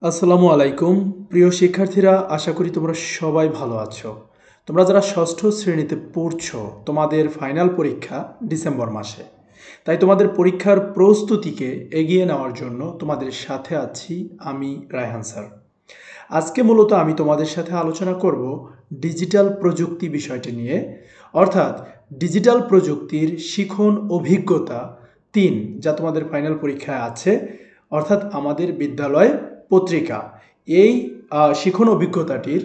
আসসালামু আলাইকুম প্রিয় শিক্ষার্থীরা, আশা করি তোমরা সবাই ভালো আছো। তোমরা যারা ষষ্ঠ শ্রেণীতে পড়ছো, তোমাদের ফাইনাল পরীক্ষা ডিসেম্বর মাসে। তাই তোমাদের পরীক্ষার প্রস্তুতিকে এগিয়ে নেওয়ার জন্য তোমাদের সাথে আছি আমি, রায়হান স্যার। আজকে মূলত আমি তোমাদের সাথে আলোচনা করব ডিজিটাল প্রযুক্তি বিষয়টি নিয়ে, অর্থাৎ ডিজিটাল প্রযুক্তির শিখন অভিজ্ঞতা ৩, যা তোমাদের ফাইনাল পরীক্ষায় আছে, অর্থাৎ আমাদের বিদ্যালয় পত্রিকা। এই শিখন অভিজ্ঞতাটির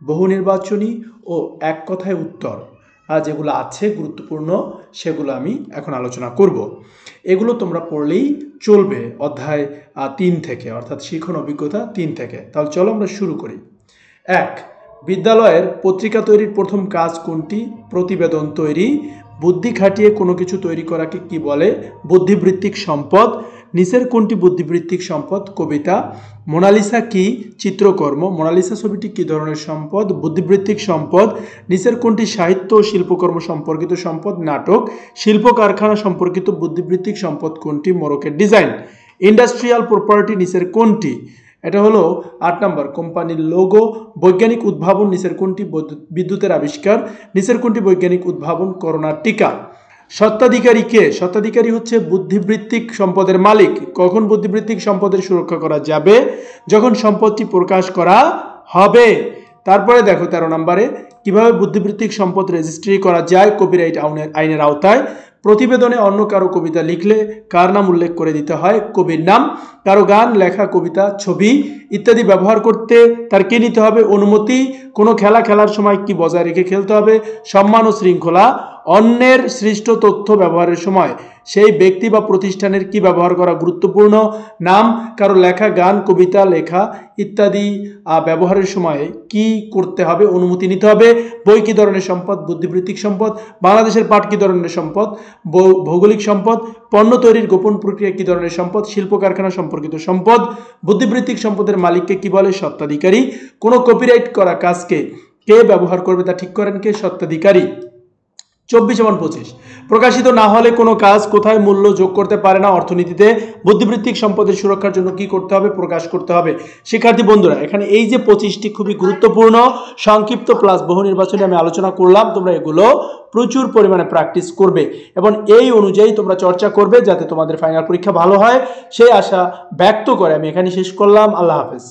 বহু নির্বাচনী ও এক কথায় উত্তর যেগুলো আছে গুরুত্বপূর্ণ, সেগুলো আমি এখন আলোচনা করব। এগুলো তোমরা পড়লেই চলবে অধ্যায় ৩ থেকে, অর্থাৎ শিখন অভিজ্ঞতা ৩ থেকে। তাহলে চলো আমরা শুরু করি। ১, বিদ্যালয়ের পত্রিকা তৈরির প্রথম কাজ কোনটি? প্রতিবেদন তৈরি। বুদ্ধি খাটিয়ে কোনো কিছু তৈরি করাকে কি বলে? বুদ্ধিবৃত্তিক সম্পদ। নিচের কোনটি বুদ্ধিবৃত্তিক সম্পদ? কবিতা। মোনালিসা কি? চিত্রকর্ম। মোনালিসা ছবিটি কি ধরনের সম্পদ? বুদ্ধিবৃত্তিক সম্পদ। নিচের কোনটি সাহিত্য ও শিল্পকর্ম সম্পর্কিত সম্পদ? নাটক। শিল্প কারখানা সম্পর্কিত বুদ্ধিবৃত্তিক সম্পদ কোনটি? মোড়কের ডিজাইন। ইন্ডাস্ট্রিয়াল প্রপার্টি নিচের কোনটি? এটা হলো ৮ নম্বর, কোম্পানির লোগো। বৈজ্ঞানিক উদ্ভাবন নিচের কোনটি? বিদ্যুতের আবিষ্কার। নিচের কোনটি বৈজ্ঞানিক উদ্ভাবন? করোনার টিকা। স্বত্বাধিকারী কে? স্বত্বাধিকারী হচ্ছে বুদ্ধিবৃত্তিক সম্পদের মালিক। কখন বুদ্ধিবৃত্তিক সম্পদের সুরক্ষা করা যাবে? যখন সম্পদটি প্রকাশ করা হবে। তারপরে দেখো ১৩ নম্বরে, কিভাবে বুদ্ধিবৃত্তিক সম্পদ রেজিস্ট্রি করা যায়? কপিরাইট আইনের আওতায়। প্রতিবেদনে অন্য কারো কবিতা লিখলে কার নাম উল্লেখ করে দিতে হয়? কবির নাম। কারো গান, লেখা, কবিতা, ছবি ইত্যাদি ব্যবহার করতে তার কি নিতে হবে? অনুমতি। কোনো খেলা খেলার সময় কি বজায় রেখে খেলতে হবে? সম্মান ও শৃঙ্খলা। অন্যের সৃষ্ট তথ্য ব্যবহারের সময় সেই ব্যক্তি বা প্রতিষ্ঠানের কি ব্যবহার করা গুরুত্বপূর্ণ? নাম। কারো লেখা, গান, কবিতা লেখা ইত্যাদি ব্যবহারের সময় কি করতে হবে? অনুমতি নিতে হবে। বই কি ধরনের সম্পদ? বুদ্ধিবৃত্তিক সম্পদ। বাংলাদেশের পাট কি ধরনের সম্পদ? ভৌগোলিক সম্পদ। পণ্য তৈরির গোপন প্রক্রিয়া কি ধরনের সম্পদ? শিল্প কারখানা সম্পর্কিত সম্পদ। বুদ্ধিবৃত্তিক সম্পদের মালিককে কি বলে? স্বত্বাধিকারী। কোনো কপিরাইট করা কাজকে কে ব্যবহার করবে তা ঠিক করেন কে? স্বত্বাধিকারী। ২৪/২৫, প্রকাশিত না হলে কোনো কাজ কোথায় মূল্য যোগ করতে পারে না? অর্থনীতিতে। বুদ্ধিবৃত্তিক সম্পদের সুরক্ষার জন্য কি করতে হবে? প্রকাশ করতে হবে। শিক্ষার্থী বন্ধুরা, এখানে এই যে 25টি খুবই গুরুত্বপূর্ণ সংক্ষিপ্ত প্লাস বহু নির্বাচনে আমি আলোচনা করলাম, তোমরা এগুলো প্রচুর পরিমাণে প্র্যাকটিস করবে এবং এই অনুযায়ী তোমরা চর্চা করবে যাতে তোমাদের ফাইনাল পরীক্ষা ভালো হয়, সেই আশা ব্যক্ত করে আমি এখানে শেষ করলাম। আল্লাহ হাফেজ।